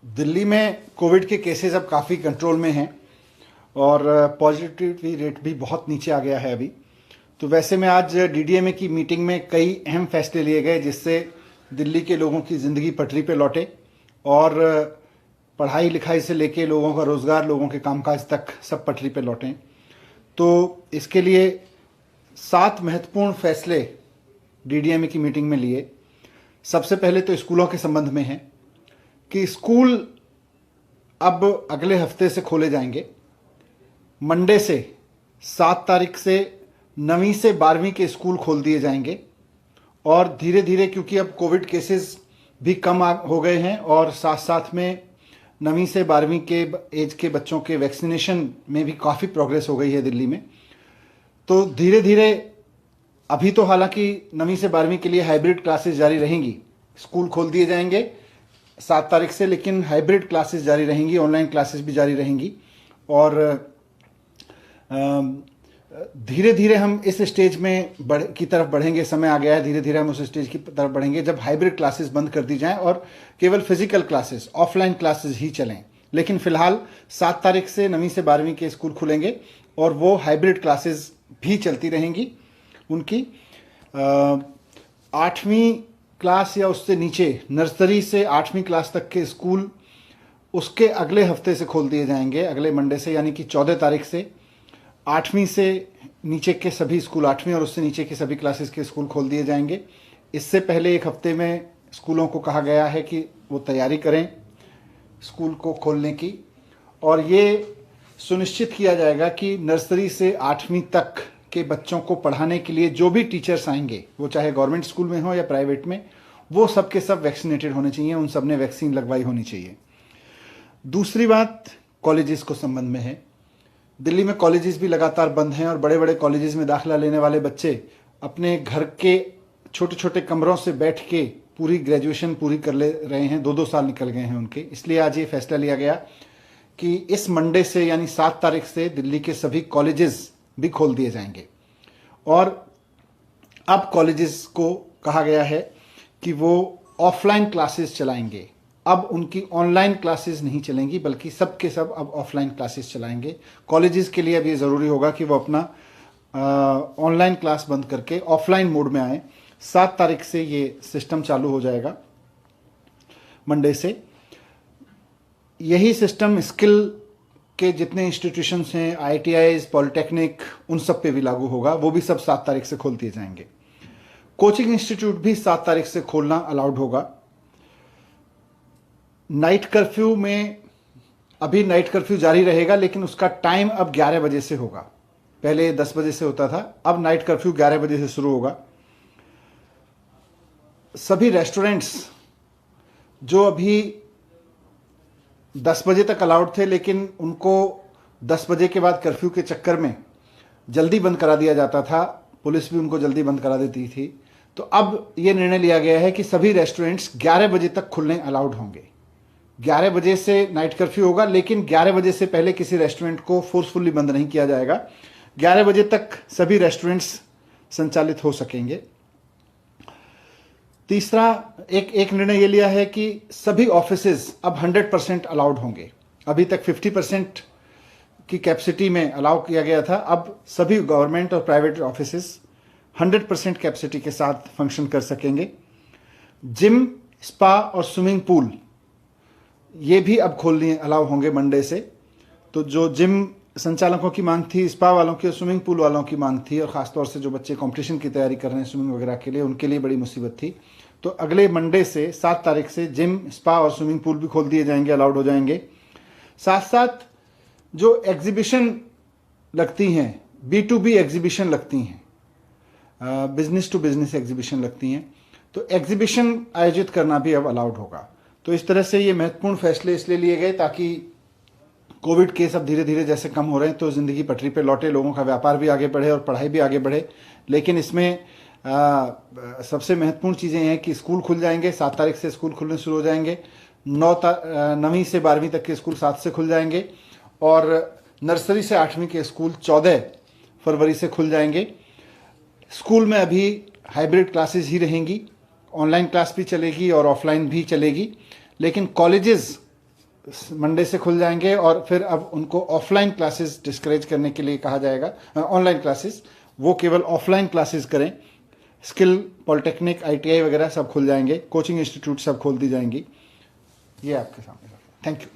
दिल्ली में कोविड के केसेस अब काफ़ी कंट्रोल में हैं और पॉजिटिविटी रेट भी बहुत नीचे आ गया है अभी। तो वैसे में आज डीडीएमए की मीटिंग में कई अहम फैसले लिए गए जिससे दिल्ली के लोगों की ज़िंदगी पटरी पे लौटे और पढ़ाई लिखाई से लेके लोगों का रोज़गार, लोगों के कामकाज तक सब पटरी पे लौटें। तो इसके लिए 7 महत्वपूर्ण फैसले डीडीएमए की मीटिंग में लिए। सबसे पहले तो स्कूलों के संबंध में है कि स्कूल अब अगले हफ्ते से खोले जाएंगे। मंडे से 7 तारीख से 9वीं से 12वीं के स्कूल खोल दिए जाएंगे और धीरे धीरे, क्योंकि अब कोविड केसेस भी कम हो गए हैं और साथ साथ में 9वीं से 12वीं के एज के बच्चों के वैक्सीनेशन में भी काफ़ी प्रोग्रेस हो गई है दिल्ली में। तो धीरे धीरे अभी तो हालांकि 9वीं से 12वीं के लिए हाइब्रिड क्लासेस जारी रहेंगी। स्कूल खोल दिए जाएंगे 7 तारीख से, लेकिन हाइब्रिड क्लासेस जारी रहेंगी, ऑनलाइन क्लासेस भी जारी रहेंगी। और धीरे धीरे हम इस स्टेज में की तरफ बढ़ेंगे। समय आ गया है, धीरे धीरे हम उस स्टेज की तरफ बढ़ेंगे जब हाइब्रिड क्लासेस बंद कर दी जाएं और केवल फिजिकल क्लासेस, ऑफलाइन क्लासेस ही चलें। लेकिन फिलहाल 7 तारीख से 9वीं से 12वीं के स्कूल खुलेंगे और वो हाइब्रिड क्लासेस भी चलती रहेंगी उनकी। 8वीं क्लास या उससे नीचे, नर्सरी से 8वीं क्लास तक के स्कूल उसके अगले हफ्ते से खोल दिए जाएंगे, अगले मंडे से, यानी कि 14 तारीख से। 8वीं से नीचे के सभी स्कूल, 8वीं और उससे नीचे के सभी क्लासेस के स्कूल खोल दिए जाएंगे। इससे पहले एक हफ्ते में स्कूलों को कहा गया है कि वो तैयारी करें स्कूल को खोलने की, और ये सुनिश्चित किया जाएगा कि नर्सरी से 8वीं तक के बच्चों को पढ़ाने के लिए जो भी टीचर्स आएंगे, वो चाहे गवर्नमेंट स्कूल में हो या प्राइवेट में, वो सब के सब वैक्सीनेटेड होने चाहिए, उन सब ने वैक्सीन लगवाई होनी चाहिए। दूसरी बात कॉलेजेस को संबंध में है। दिल्ली में कॉलेजेस भी लगातार बंद हैं और बड़े बड़े कॉलेजेस में दाखिला लेने वाले बच्चे अपने घर के छोटे छोटे कमरों से बैठ के पूरी ग्रेजुएशन पूरी कर ले रहे हैं। 2-2 साल निकल गए हैं उनके। इसलिए आज ये फैसला लिया गया कि इस मंडे से, यानी 7 तारीख से, दिल्ली के सभी कॉलेजेस भी खोल दिए जाएंगे। और अब कॉलेजेस को कहा गया है कि वो ऑफलाइन क्लासेस चलाएंगे। अब उनकी ऑनलाइन क्लासेस नहीं चलेंगी, बल्कि सब के सब अब ऑफलाइन क्लासेस चलाएंगे। कॉलेजेस के लिए अब ये ज़रूरी होगा कि वो अपना ऑनलाइन क्लास बंद करके ऑफलाइन मोड में आए। 7 तारीख से ये सिस्टम चालू हो जाएगा, मंडे से। यही सिस्टम स्किल के जितने इंस्टीट्यूशंस हैं, IITIs, पॉलिटेक्निक, उन सब पे भी लागू होगा। वो भी सब 7 तारीख से खोल दिए जाएंगे। कोचिंग इंस्टीट्यूट भी 7 तारीख से खोलना अलाउड होगा। नाइट कर्फ्यू में, अभी नाइट कर्फ्यू जारी रहेगा, लेकिन उसका टाइम अब 11 बजे से होगा। पहले 10 बजे से होता था, अब नाइट कर्फ्यू 11 बजे से शुरू होगा। सभी रेस्टोरेंट्स जो अभी 10 बजे तक अलाउड थे, लेकिन उनको 10 बजे के बाद कर्फ्यू के चक्कर में जल्दी बंद करा दिया जाता था, पुलिस भी उनको जल्दी बंद करा देती थी। तो अब ये निर्णय लिया गया है कि सभी रेस्टोरेंट्स 11 बजे तक खुलने अलाउड होंगे। 11 बजे से नाइट कर्फ्यू होगा, लेकिन 11 बजे से पहले किसी रेस्टोरेंट को फोर्सफुली बंद नहीं किया जाएगा। 11 बजे तक सभी रेस्टोरेंट्स संचालित हो सकेंगे। तीसरा एक निर्णय ये लिया है कि सभी ऑफिसेज अब 100% अलाउड होंगे। अभी तक 50% की कैपेसिटी में अलाउ किया गया था, अब सभी गवर्नमेंट और प्राइवेट ऑफिसेज 100% कैपेसिटी के साथ फंक्शन कर सकेंगे। जिम, स्पा और स्विमिंग पूल ये भी अब खोलने अलाउ होंगे मंडे से। तो जो जिम संचालकों की मांग थी, स्पा वालों की और स्विमिंग पूल वालों की मांग थी, और ख़ासतौर से जो बच्चे कंपटीशन की तैयारी कर रहे हैं स्विमिंग वगैरह के लिए, उनके लिए बड़ी मुसीबत थी। तो अगले मंडे से 7 तारीख से जिम, स्पा और स्विमिंग पूल भी खोल दिए जाएंगे, अलाउड हो जाएंगे। साथ साथ जो एग्जीबिशन लगती हैं, B2B एग्जीबिशन लगती हैं, बिजनेस टू बिजनेस एग्जीबिशन लगती हैं, तो एग्जीबिशन आयोजित करना भी अब अलाउड होगा। तो इस तरह से ये महत्वपूर्ण फैसले इसलिए लिए गए ताकि कोविड केस अब धीरे धीरे जैसे कम हो रहे हैं तो ज़िंदगी पटरी पे लौटे, लोगों का व्यापार भी आगे बढ़े और पढ़ाई भी आगे बढ़े। लेकिन इसमें सबसे महत्वपूर्ण चीज़ें हैं कि स्कूल खुल जाएंगे, 7 तारीख से स्कूल खुलने शुरू हो जाएंगे। 9वीं से 12वीं तक के स्कूल 7 से खुल जाएंगे और नर्सरी से 8वीं के स्कूल 14 फरवरी से खुल जाएंगे। स्कूल में अभी हाइब्रिड क्लासेस ही रहेंगी, ऑनलाइन क्लास भी चलेगी और ऑफलाइन भी चलेगी। लेकिन कॉलेजेस मंडे से खुल जाएंगे और फिर अब उनको ऑफलाइन क्लासेस डिस्करेज करने के लिए कहा जाएगा, ऑनलाइन क्लासेस, वो केवल ऑफलाइन क्लासेस करें। स्किल, पॉलिटेक्निक, आईटीआई वगैरह सब खुल जाएंगे, कोचिंग इंस्टीट्यूट सब खोल दी जाएंगी। ये आपके सामने। Thank you.